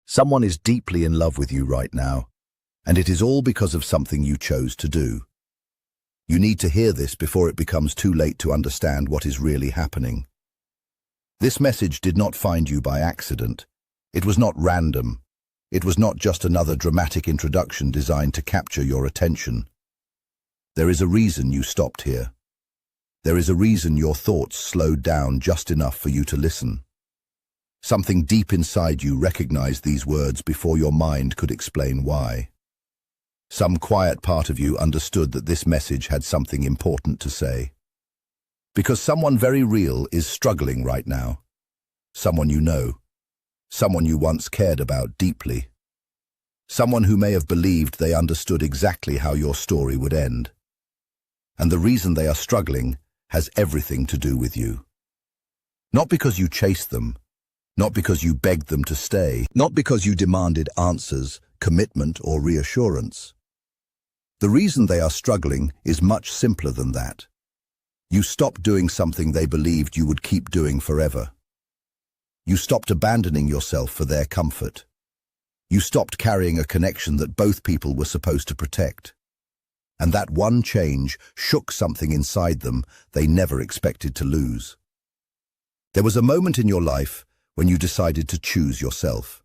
Someone is deeply in love with you right now, and it is all because of something you chose to do. You need to hear this before it becomes too late to understand what is really happening. This message did not find you by accident. It was not random. It was not just another dramatic introduction designed to capture your attention. There is a reason you stopped here. There is a reason your thoughts slowed down just enough for you to listen. Something deep inside you recognized these words before your mind could explain why. Some quiet part of you understood that this message had something important to say. Because someone very real is struggling right now. Someone you know. Someone you once cared about deeply. Someone who may have believed they understood exactly how your story would end. And the reason they are struggling has everything to do with you. Not because you chased them, not because you begged them to stay, not because you demanded answers, commitment, or reassurance. The reason they are struggling is much simpler than that. You stopped doing something they believed you would keep doing forever. You stopped abandoning yourself for their comfort. You stopped carrying a connection that both people were supposed to protect. And that one change shook something inside them they never expected to lose. There was a moment in your life when you decided to choose yourself.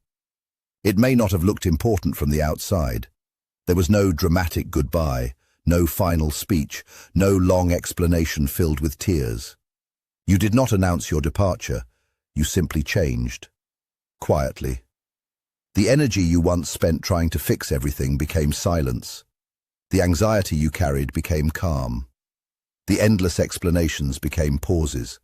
It may not have looked important from the outside. There was no dramatic goodbye, no final speech, no long explanation filled with tears. You did not announce your departure. You simply changed. Quietly. The energy you once spent trying to fix everything became silence. The anxiety you carried became calm. The endless explanations became pauses.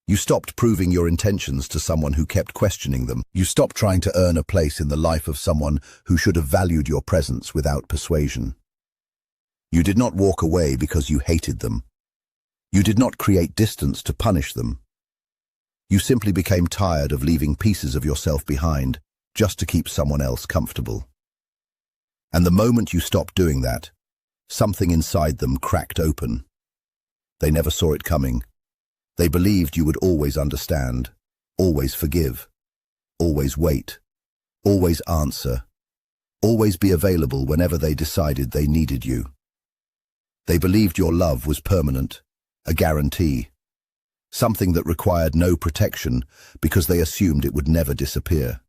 You stopped proving your intentions to someone who kept questioning them. You stopped trying to earn a place in the life of someone who should have valued your presence without persuasion. You did not walk away because you hated them. You did not create distance to punish them. You simply became tired of leaving pieces of yourself behind just to keep someone else comfortable. And the moment you stopped doing that, something inside them cracked open. They never saw it coming. They believed you would always understand, always forgive, always wait, always answer, always be available whenever they decided they needed you. They believed your love was permanent, a guarantee, something that required no protection because they assumed it would never disappear.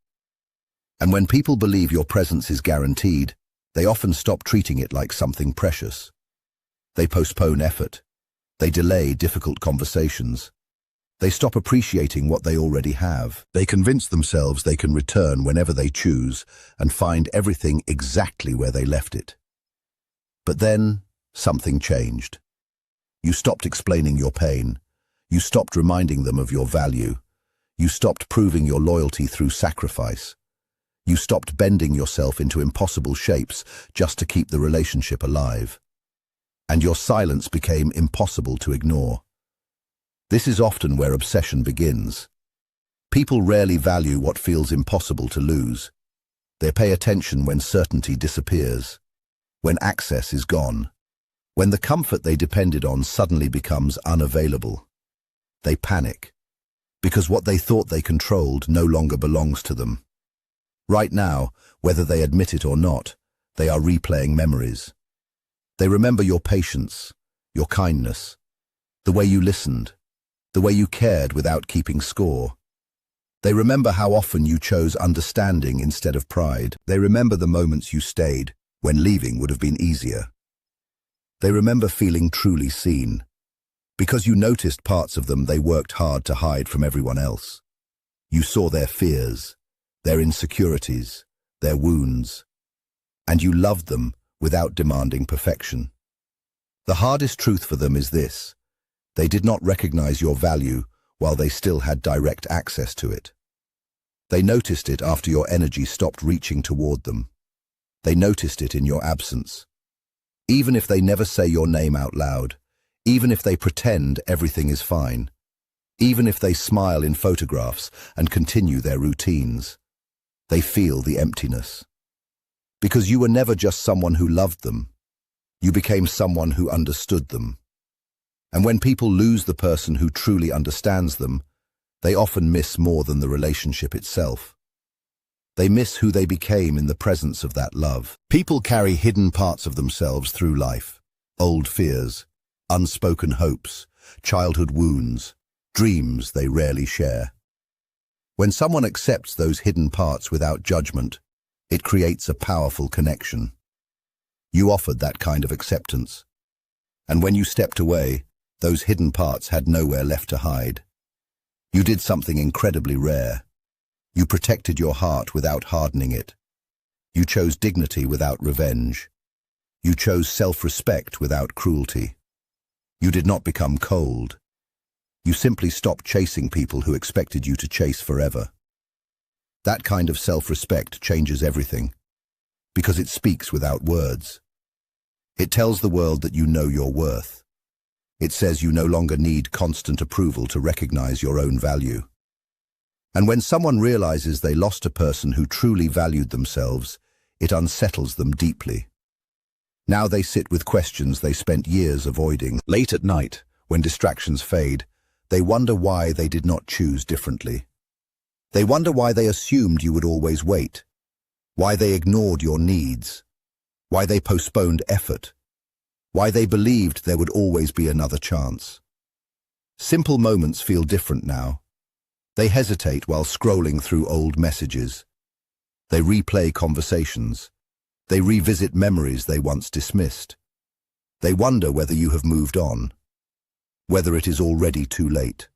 And when people believe your presence is guaranteed, they often stop treating it like something precious. They postpone effort. They delay difficult conversations. They stop appreciating what they already have. They convince themselves they can return whenever they choose and find everything exactly where they left it. But then, something changed. You stopped explaining your pain. You stopped reminding them of your value. You stopped proving your loyalty through sacrifice. You stopped bending yourself into impossible shapes just to keep the relationship alive. And your silence became impossible to ignore. This is often where obsession begins. People rarely value what feels impossible to lose. They pay attention when certainty disappears, when access is gone, when the comfort they depended on suddenly becomes unavailable. They panic, because what they thought they controlled no longer belongs to them. Right now, whether they admit it or not, they are replaying memories. They remember your patience, your kindness, the way you listened, the way you cared without keeping score. They remember how often you chose understanding instead of pride. They remember the moments you stayed when leaving would have been easier. They remember feeling truly seen. Because you noticed parts of them they worked hard to hide from everyone else. You saw their fears, their insecurities, their wounds, and you loved them without demanding perfection. The hardest truth for them is this: they did not recognize your value while they still had direct access to it. They noticed it after your energy stopped reaching toward them. They noticed it in your absence. Even if they never say your name out loud, even if they pretend everything is fine, even if they smile in photographs and continue their routines, they feel the emptiness. Because you were never just someone who loved them. You became someone who understood them. And when people lose the person who truly understands them, they often miss more than the relationship itself. They miss who they became in the presence of that love. People carry hidden parts of themselves through life. Old fears, unspoken hopes, childhood wounds, dreams they rarely share. When someone accepts those hidden parts without judgment, it creates a powerful connection. You offered that kind of acceptance. And when you stepped away, those hidden parts had nowhere left to hide. You did something incredibly rare. You protected your heart without hardening it. You chose dignity without revenge. You chose self-respect without cruelty. You did not become cold. You simply stopped chasing people who expected you to chase forever. That kind of self-respect changes everything, because it speaks without words. It tells the world that you know your worth. It says you no longer need constant approval to recognize your own value. And when someone realizes they lost a person who truly valued themselves, it unsettles them deeply. Now they sit with questions they spent years avoiding. Late at night, when distractions fade, they wonder why they did not choose differently. They wonder why they assumed you would always wait, why they ignored your needs, why they postponed effort, why they believed there would always be another chance. Simple moments feel different now. They hesitate while scrolling through old messages. They replay conversations. They revisit memories they once dismissed. They wonder whether you have moved on, whether it is already too late.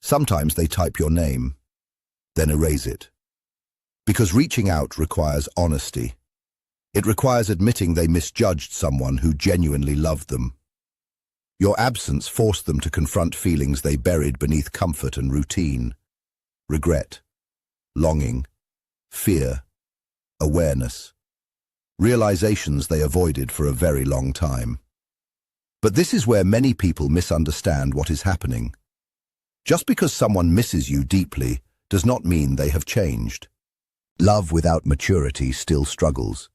Sometimes they type your name, then erase it. Because reaching out requires honesty. It requires admitting they misjudged someone who genuinely loved them. Your absence forced them to confront feelings they buried beneath comfort and routine. Regret, longing, fear, awareness. Realizations they avoided for a very long time. But this is where many people misunderstand what is happening. Just because someone misses you deeply does not mean they have changed. Love without maturity still struggles.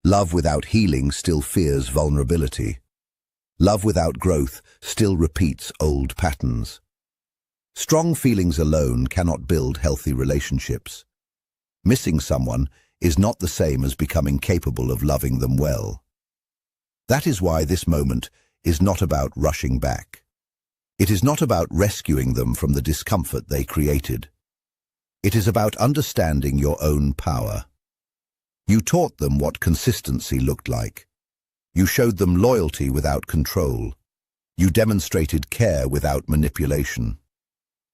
Love without healing still fears vulnerability. Love without growth still repeats old patterns. Strong feelings alone cannot build healthy relationships. Missing someone is not the same as becoming capable of loving them well. That is why this moment is not about rushing back. It is not about rescuing them from the discomfort they created. It is about understanding your own power. You taught them what consistency looked like. You showed them loyalty without control. You demonstrated care without manipulation.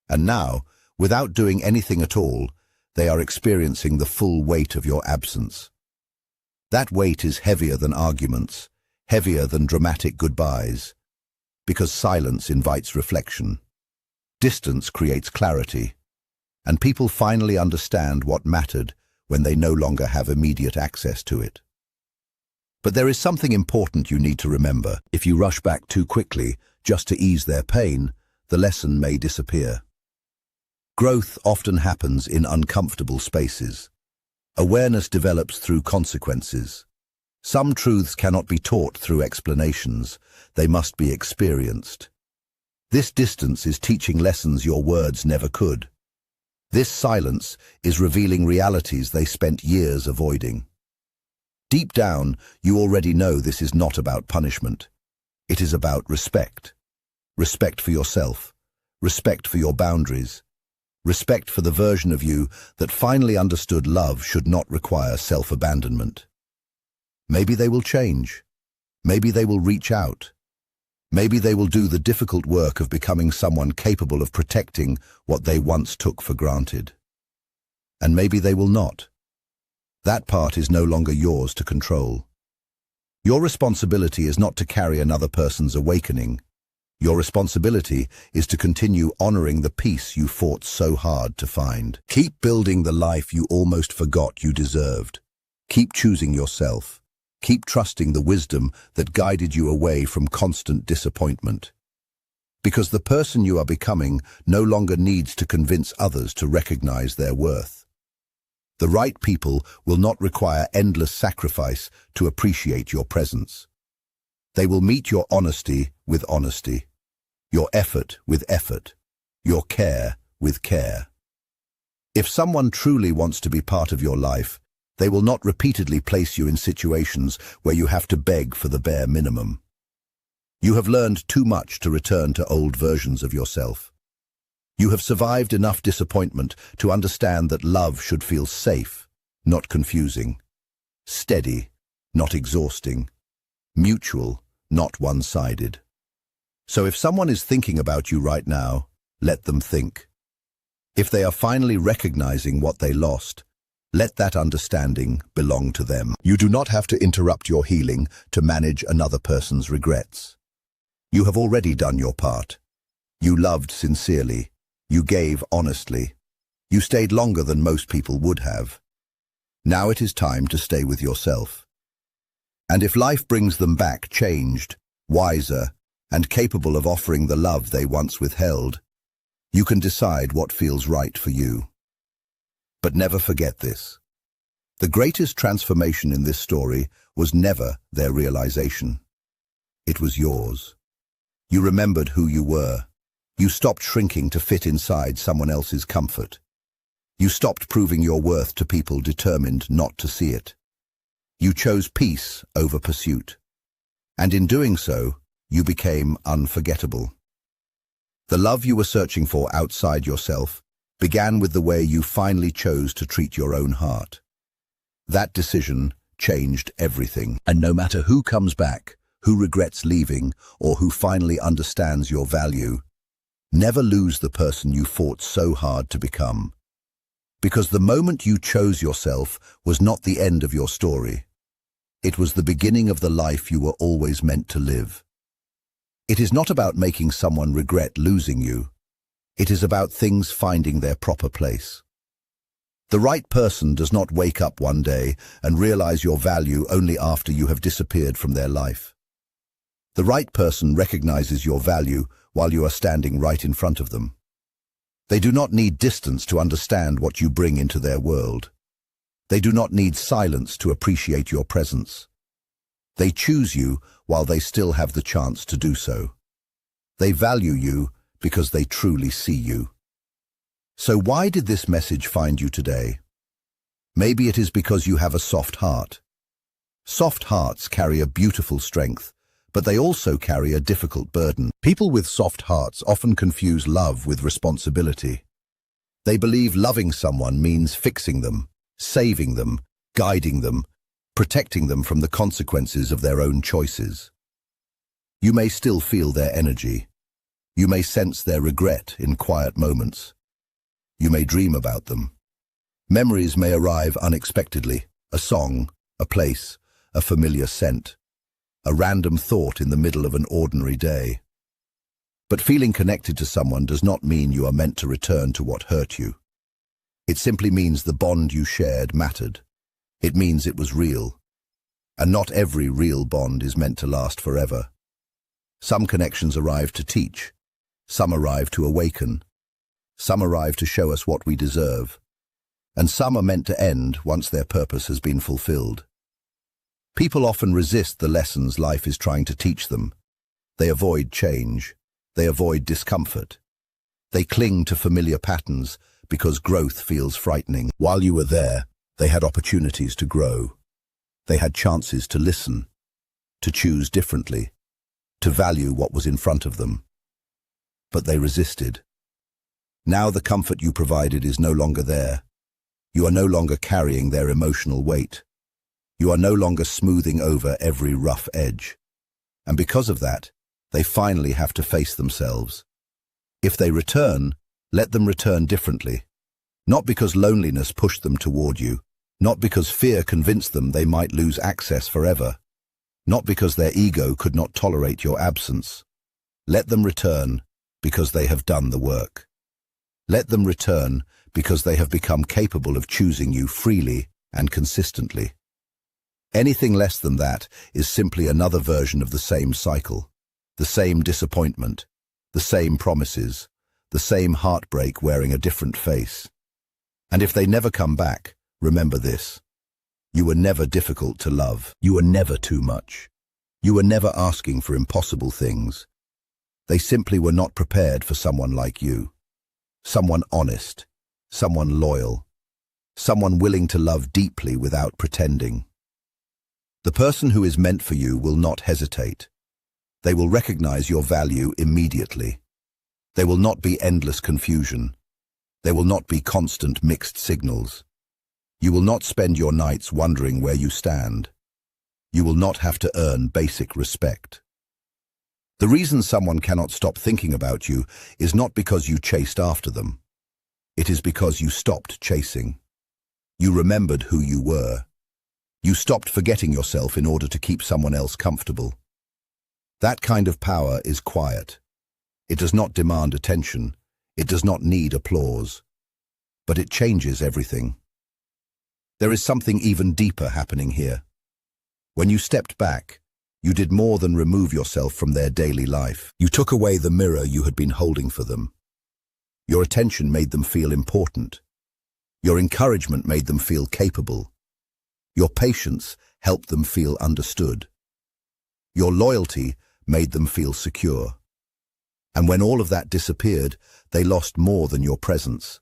And now, without doing anything at all, they are experiencing the full weight of your absence. That weight is heavier than arguments, heavier than dramatic goodbyes, because silence invites reflection. Distance creates clarity, and people finally understand what mattered when they no longer have immediate access to it. But there is something important you need to remember. If you rush back too quickly just to ease their pain, the lesson may disappear. Growth often happens in uncomfortable spaces. Awareness develops through consequences. Some truths cannot be taught through explanations. They must be experienced. This distance is teaching lessons your words never could. This silence is revealing realities they spent years avoiding. Deep down, you already know this is not about punishment. It is about respect. Respect for yourself. Respect for your boundaries. Respect for the version of you that finally understood love should not require self-abandonment. Maybe they will change. Maybe they will reach out. Maybe they will do the difficult work of becoming someone capable of protecting what they once took for granted. And maybe they will not. That part is no longer yours to control. Your responsibility is not to carry another person's awakening. Your responsibility is to continue honoring the peace you fought so hard to find. Keep building the life you almost forgot you deserved. Keep choosing yourself. Keep trusting the wisdom that guided you away from constant disappointment. Because the person you are becoming no longer needs to convince others to recognize their worth. The right people will not require endless sacrifice to appreciate your presence. They will meet your honesty with honesty, your effort with effort, your care with care. If someone truly wants to be part of your life, they will not repeatedly place you in situations where you have to beg for the bare minimum. You have learned too much to return to old versions of yourself. You have survived enough disappointment to understand that love should feel safe, not confusing, steady, not exhausting, mutual, not one-sided. So if someone is thinking about you right now, let them think. If they are finally recognizing what they lost, let that understanding belong to them. You do not have to interrupt your healing to manage another person's regrets. You have already done your part. You loved sincerely. You gave honestly. You stayed longer than most people would have. Now it is time to stay with yourself. And if life brings them back changed, wiser, and capable of offering the love they once withheld, you can decide what feels right for you. But never forget this. The greatest transformation in this story was never their realization. It was yours. You remembered who you were. You stopped shrinking to fit inside someone else's comfort. You stopped proving your worth to people determined not to see it. You chose peace over pursuit. And in doing so, you became unforgettable. The love you were searching for outside yourself began with the way you finally chose to treat your own heart. That decision changed everything. And no matter who comes back, who regrets leaving, or who finally understands your value, never lose the person you fought so hard to become. Because the moment you chose yourself was not the end of your story. It was the beginning of the life you were always meant to live. It is not about making someone regret losing you. It is about things finding their proper place. The right person does not wake up one day and realize your value only after you have disappeared from their life. The right person recognizes your value while you are standing right in front of them. They do not need distance to understand what you bring into their world. They do not need silence to appreciate your presence. They choose you while they still have the chance to do so. They value you because they truly see you. So why did this message find you today? Maybe it is because you have a soft heart. Soft hearts carry a beautiful strength, but they also carry a difficult burden. People with soft hearts often confuse love with responsibility. They believe loving someone means fixing them, saving them, guiding them, protecting them from the consequences of their own choices. You may still feel their energy. You may sense their regret in quiet moments. You may dream about them. Memories may arrive unexpectedly, a song, a place, a familiar scent, a random thought in the middle of an ordinary day. But feeling connected to someone does not mean you are meant to return to what hurt you. It simply means the bond you shared mattered. It means it was real. And not every real bond is meant to last forever. Some connections arrive to teach. Some arrive to awaken. Some arrive to show us what we deserve. And some are meant to end once their purpose has been fulfilled. People often resist the lessons life is trying to teach them. They avoid change. They avoid discomfort. They cling to familiar patterns because growth feels frightening. While you were there, they had opportunities to grow. They had chances to listen, to choose differently, to value what was in front of them. But they resisted. Now the comfort you provided is no longer there. You are no longer carrying their emotional weight. You are no longer smoothing over every rough edge. And because of that, they finally have to face themselves. If they return, let them return differently. Not because loneliness pushed them toward you, not because fear convinced them they might lose access forever, not because their ego could not tolerate your absence. Let them return because they have done the work. Let them return because they have become capable of choosing you freely and consistently. Anything less than that is simply another version of the same cycle, the same disappointment, the same promises, the same heartbreak wearing a different face. And if they never come back, remember this. You were never difficult to love. You were never too much. You were never asking for impossible things. They simply were not prepared for someone like you. Someone honest, someone loyal, someone willing to love deeply without pretending. The person who is meant for you will not hesitate. They will recognize your value immediately. There will not be endless confusion. There will not be constant mixed signals. You will not spend your nights wondering where you stand. You will not have to earn basic respect. The reason someone cannot stop thinking about you is not because you chased after them. It is because you stopped chasing. You remembered who you were. You stopped forgetting yourself in order to keep someone else comfortable. That kind of power is quiet. It does not demand attention. It does not need applause. But it changes everything. There is something even deeper happening here. When you stepped back, you did more than remove yourself from their daily life. You took away the mirror you had been holding for them. Your attention made them feel important. Your encouragement made them feel capable. Your patience helped them feel understood. Your loyalty made them feel secure. And when all of that disappeared, they lost more than your presence.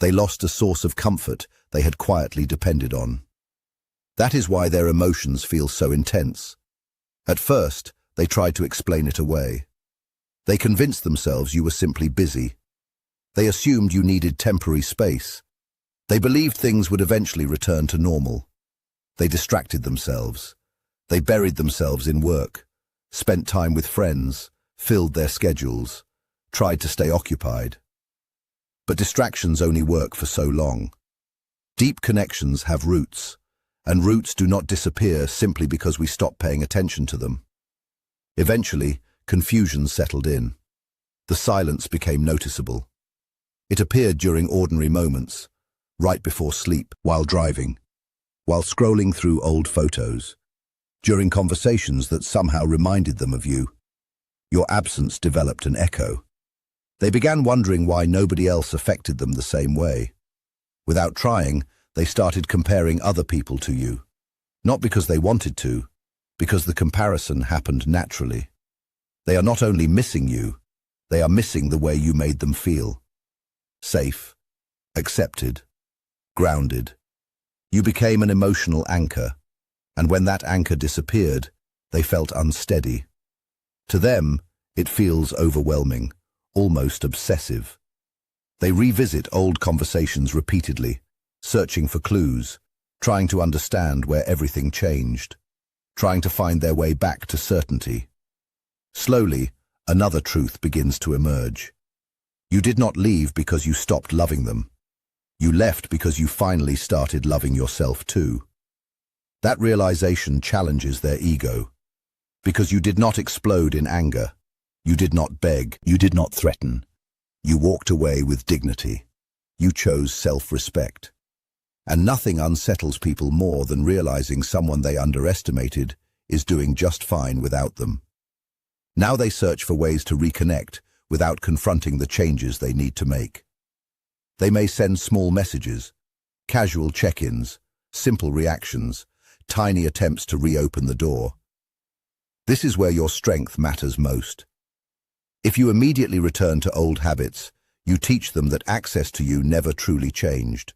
They lost a source of comfort they had quietly depended on. That is why their emotions feel so intense. At first, they tried to explain it away. They convinced themselves you were simply busy. They assumed you needed temporary space. They believed things would eventually return to normal. They distracted themselves. They buried themselves in work, spent time with friends, filled their schedules, tried to stay occupied. But distractions only work for so long. Deep connections have roots, and roots do not disappear simply because we stop paying attention to them. Eventually, confusion settled in. The silence became noticeable. It appeared during ordinary moments, right before sleep, while driving, while scrolling through old photos, during conversations that somehow reminded them of you. Your absence developed an echo. They began wondering why nobody else affected them the same way. Without trying, they started comparing other people to you. Not because they wanted to, because the comparison happened naturally. They are not only missing you, they are missing the way you made them feel. Safe, accepted, grounded. You became an emotional anchor, and when that anchor disappeared, they felt unsteady. To them, it feels overwhelming, almost obsessive. They revisit old conversations repeatedly, searching for clues, trying to understand where everything changed, trying to find their way back to certainty. Slowly, another truth begins to emerge. You did not leave because you stopped loving them. You left because you finally started loving yourself too. That realization challenges their ego. Because you did not explode in anger. You did not beg. You did not threaten. You walked away with dignity. You chose self-respect. And nothing unsettles people more than realizing someone they underestimated is doing just fine without them. Now they search for ways to reconnect without confronting the changes they need to make. They may send small messages, casual check-ins, simple reactions, tiny attempts to reopen the door. This is where your strength matters most. If you immediately return to old habits, you teach them that access to you never truly changed.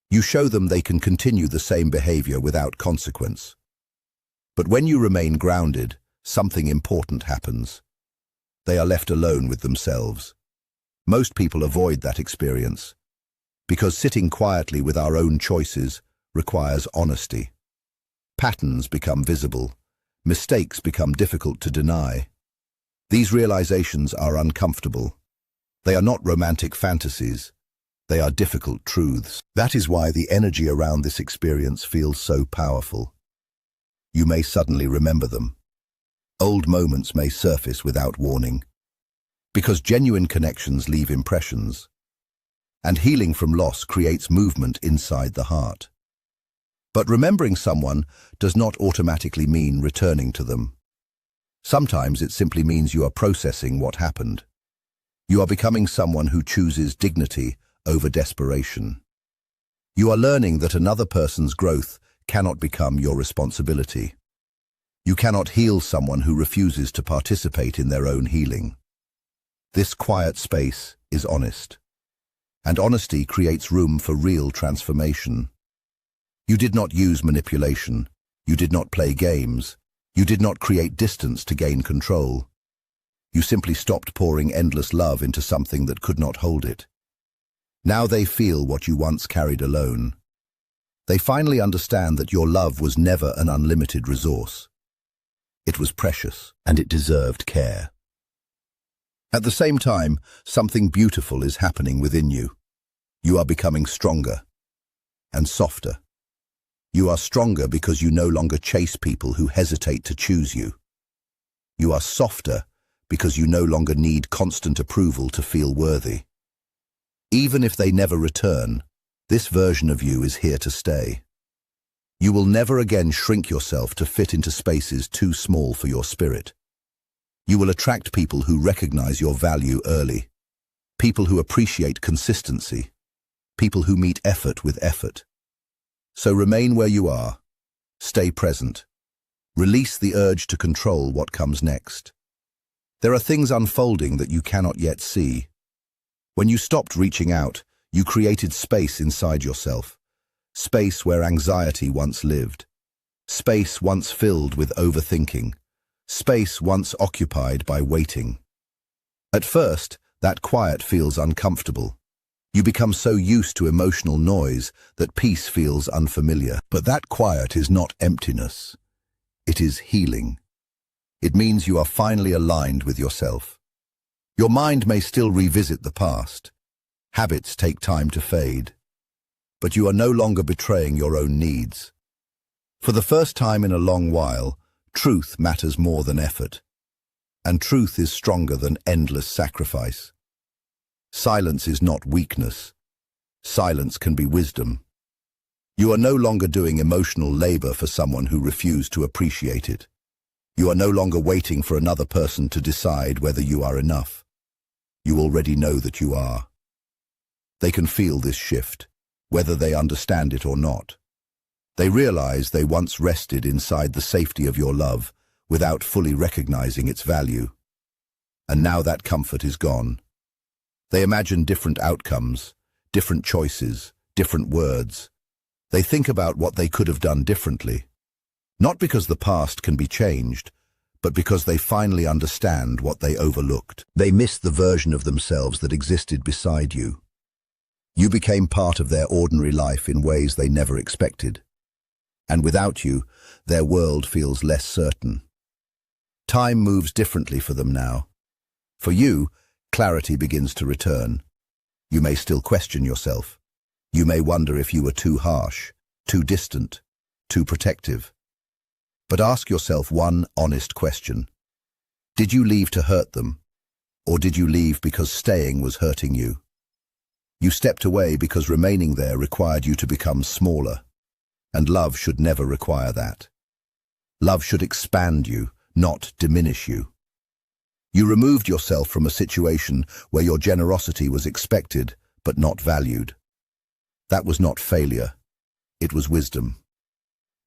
You show them they can continue the same behavior without consequence. But when you remain grounded, something important happens. They are left alone with themselves. Most people avoid that experience, because sitting quietly with our own choices requires honesty. Patterns become visible. Mistakes become difficult to deny. These realizations are uncomfortable. They are not romantic fantasies. They are difficult truths. That is why the energy around this experience feels so powerful. You may suddenly remember them. Old moments may surface without warning. Because genuine connections leave impressions. And healing from loss creates movement inside the heart. But remembering someone does not automatically mean returning to them. Sometimes it simply means you are processing what happened. You are becoming someone who chooses dignity over desperation. You are learning that another person's growth cannot become your responsibility. You cannot heal someone who refuses to participate in their own healing. This quiet space is honest. And honesty creates room for real transformation. You did not use manipulation. You did not play games. You did not create distance to gain control. You simply stopped pouring endless love into something that could not hold it. Now they feel what you once carried alone. They finally understand that your love was never an unlimited resource. It was precious, and it deserved care. At the same time, something beautiful is happening within you. You are becoming stronger and softer. You are stronger because you no longer chase people who hesitate to choose you. You are softer because you no longer need constant approval to feel worthy. Even if they never return, this version of you is here to stay. You will never again shrink yourself to fit into spaces too small for your spirit. You will attract people who recognize your value early, people who appreciate consistency, people who meet effort with effort. So remain where you are, stay present, release the urge to control what comes next. There are things unfolding that you cannot yet see. When you stopped reaching out, you created space inside yourself, space where anxiety once lived, space once filled with overthinking, space once occupied by waiting. At first, that quiet feels uncomfortable. You become so used to emotional noise that peace feels unfamiliar. But that quiet is not emptiness. It is healing. It means you are finally aligned with yourself. Your mind may still revisit the past. Habits take time to fade. But you are no longer betraying your own needs. For the first time in a long while, truth matters more than effort. And truth is stronger than endless sacrifice. Silence is not weakness. Silence can be wisdom. You are no longer doing emotional labor for someone who refused to appreciate it. You are no longer waiting for another person to decide whether you are enough. You already know that you are. They can feel this shift, whether they understand it or not. They realize they once rested inside the safety of your love without fully recognizing its value. And now that comfort is gone. They imagine different outcomes, different choices, different words. They think about what they could have done differently. Not because the past can be changed, but because they finally understand what they overlooked. They miss the version of themselves that existed beside you. You became part of their ordinary life in ways they never expected. And without you, their world feels less certain. Time moves differently for them now. For you, clarity begins to return. You may still question yourself. You may wonder if you were too harsh, too distant, too protective. But ask yourself one honest question. Did you leave to hurt them? Or did you leave because staying was hurting you? You stepped away because remaining there required you to become smaller. And love should never require that. Love should expand you, not diminish you. You removed yourself from a situation where your generosity was expected but not valued. That was not failure. It was wisdom.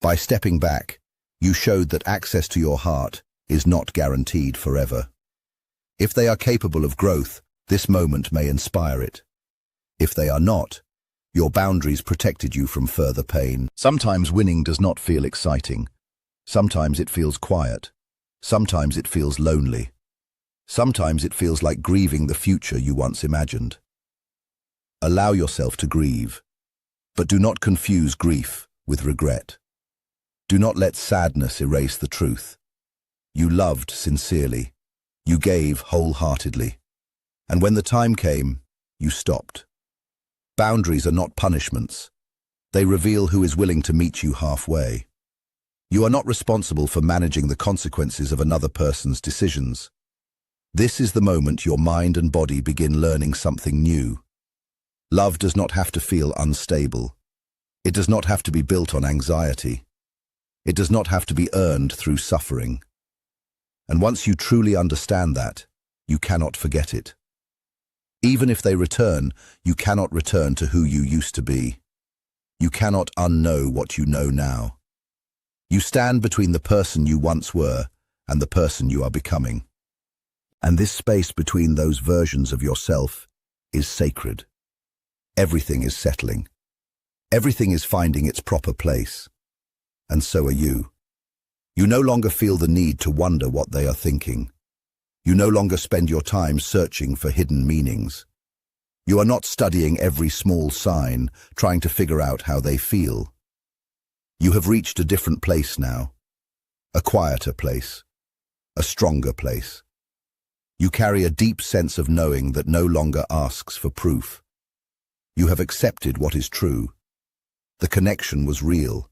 By stepping back, you showed that access to your heart is not guaranteed forever. If they are capable of growth, this moment may inspire it. If they are not, your boundaries protected you from further pain. Sometimes winning does not feel exciting. Sometimes it feels quiet. Sometimes it feels lonely. Sometimes it feels like grieving the future you once imagined. Allow yourself to grieve, but do not confuse grief with regret. Do not let sadness erase the truth. You loved sincerely. You gave wholeheartedly. And when the time came, you stopped. Boundaries are not punishments. They reveal who is willing to meet you halfway. You are not responsible for managing the consequences of another person's decisions. This is the moment your mind and body begin learning something new. Love does not have to feel unstable. It does not have to be built on anxiety. It does not have to be earned through suffering. And once you truly understand that, you cannot forget it. Even if they return, you cannot return to who you used to be. You cannot unknow what you know now. You stand between the person you once were and the person you are becoming. And this space between those versions of yourself is sacred. Everything is settling. Everything is finding its proper place. And so are you. You no longer feel the need to wonder what they are thinking. You no longer spend your time searching for hidden meanings. You are not studying every small sign, trying to figure out how they feel. You have reached a different place now. A quieter place. A stronger place. You carry a deep sense of knowing that no longer asks for proof. You have accepted what is true. The connection was real.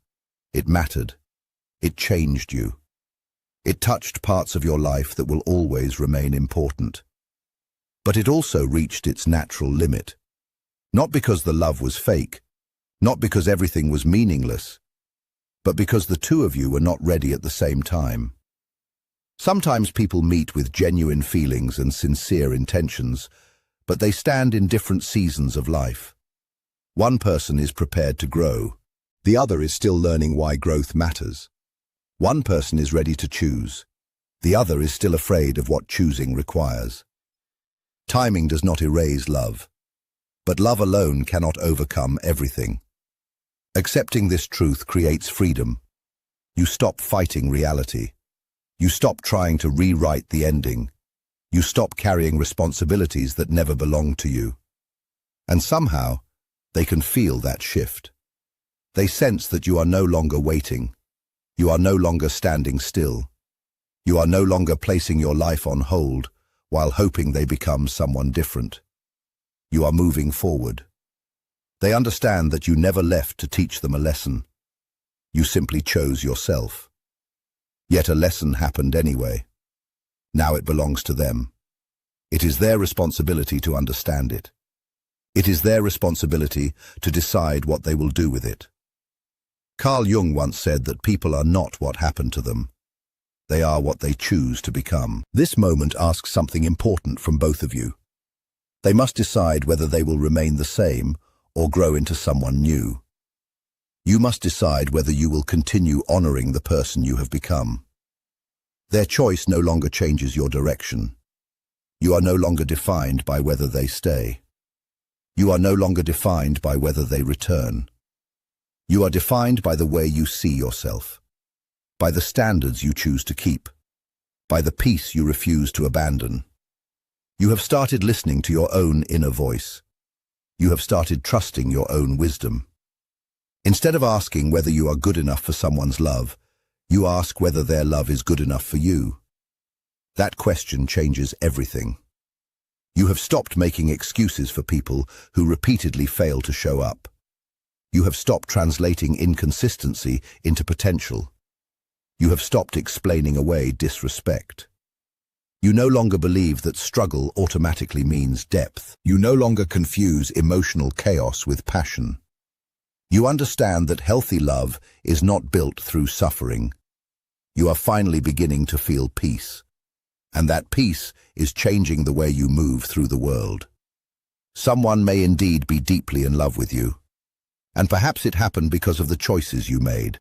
It mattered. It changed you. It touched parts of your life that will always remain important. But it also reached its natural limit. Not because the love was fake, not because everything was meaningless, but because the two of you were not ready at the same time. Sometimes people meet with genuine feelings and sincere intentions, but they stand in different seasons of life. One person is prepared to grow. The other is still learning why growth matters. One person is ready to choose. The other is still afraid of what choosing requires. Timing does not erase love, but love alone cannot overcome everything. Accepting this truth creates freedom. You stop fighting reality. You stop trying to rewrite the ending. You stop carrying responsibilities that never belonged to you. And somehow, they can feel that shift. They sense that you are no longer waiting. You are no longer standing still. You are no longer placing your life on hold while hoping they become someone different. You are moving forward. They understand that you never left to teach them a lesson. You simply chose yourself. Yet a lesson happened anyway. Now it belongs to them. It is their responsibility to understand it. It is their responsibility to decide what they will do with it. Carl Jung once said that people are not what happened to them. They are what they choose to become. This moment asks something important from both of you. They must decide whether they will remain the same or grow into someone new. You must decide whether you will continue honoring the person you have become. Their choice no longer changes your direction. You are no longer defined by whether they stay. You are no longer defined by whether they return. You are defined by the way you see yourself, by the standards you choose to keep, by the peace you refuse to abandon. You have started listening to your own inner voice. You have started trusting your own wisdom. Instead of asking whether you are good enough for someone's love, you ask whether their love is good enough for you. That question changes everything. You have stopped making excuses for people who repeatedly fail to show up. You have stopped translating inconsistency into potential. You have stopped explaining away disrespect. You no longer believe that struggle automatically means depth. You no longer confuse emotional chaos with passion. You understand that healthy love is not built through suffering. You are finally beginning to feel peace. And that peace is changing the way you move through the world. Someone may indeed be deeply in love with you. And perhaps it happened because of the choices you made.